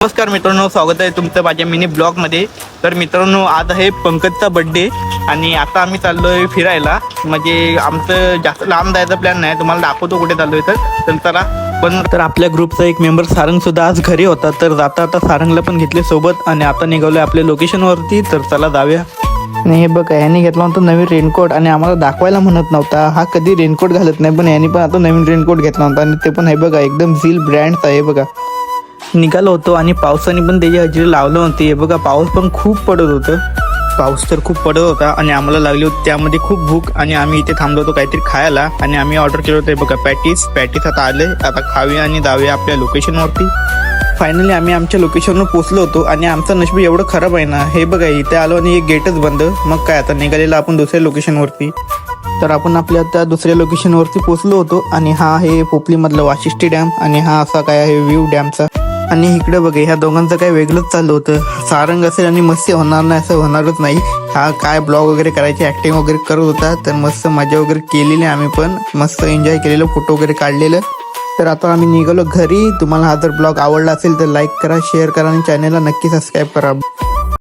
नमस्कार मित्रांनो, स्वागत आहे तुमचं माझ्या मिनी ब्लॉगमध्ये. तर मित्रांनो, आज आहे पंकजचा बड्डे आणि आता आम्ही चाललोय फिरायला. म्हणजे आमचं जास्त लांब जायचा प्लॅन नाही, तुम्हाला दाखवतो कुठे चाललोय. तर चला. पण तर आपल्या ग्रुपचा एक मेंबर सारंग सुद्धा आज घरी होता, तर जाता आता सारंगला पण घेतले सोबत आणि आता निघालोय आपल्या लोकेशनवरती. तर चला जाऊया. आणि हे बघा, ह्याने घेतला होता नवीन रेनकोट आणि आम्हाला दाखवायला म्हणत नव्हता. हा कधी रेनकोट घालत नाही, पण ह्याने पण आता नवीन रेनकोट घेतला होता आणि ते पण हे बघा एकदम झील ब्रँडचा आहे. बघा निघालो होतो आणि पावसाने पण त्याची हजेरी लावलं होती. हे बघा, पाऊस पण खूप पडत होतं. पाऊस तर खूप पडत होता आणि आम्हाला लागली होती त्यामध्ये खूप भूक आणि आम्ही इथे थांबलो होतो काहीतरी खायला आणि आम्ही ऑर्डर केलं होतं. बघा पॅटीस आता आले. आता खाऊया आणि जाऊया आपल्या लोकेशनवरती. फायनली आम्ही आमच्या लोकेशनवर पोहोचलो होतो आणि आमचं नशीब एवढं खराब आहे ना. हे बघा, इथे आलो आणि एक गेटच बंद. मग काय, आता निघालेलं आपण दुसऱ्या लोकेशनवरती. तर आपण आपल्या त्या दुसऱ्या लोकेशनवरती पोहोचलो होतो आणि हा आहे पोपलीमधला वाशिष्ठी डॅम आणि हा असा काय आहे व्ह्यू डॅमचा. आणि इकडे बघा, ह्या दोघांचं काय वेगळंच चाललं होतं. सारंग असेल आणि मस्त होणार नाही असं होणारच नाही. हा काय ब्लॉग वगैरे करायची ऍक्टिंग वगैरे करत होता. तर मस्त मजा वगैरे केलेली, आम्ही पण मस्त एन्जॉय केलेलं, फोटो वगैरे काढलेलं. तर आता आम्ही निघालो घरी. तुम्हाला हा जर ब्लॉग आवडला असेल तर लाईक करा, शेअर करा आणि चॅनलला नक्की सबस्क्राईब करा.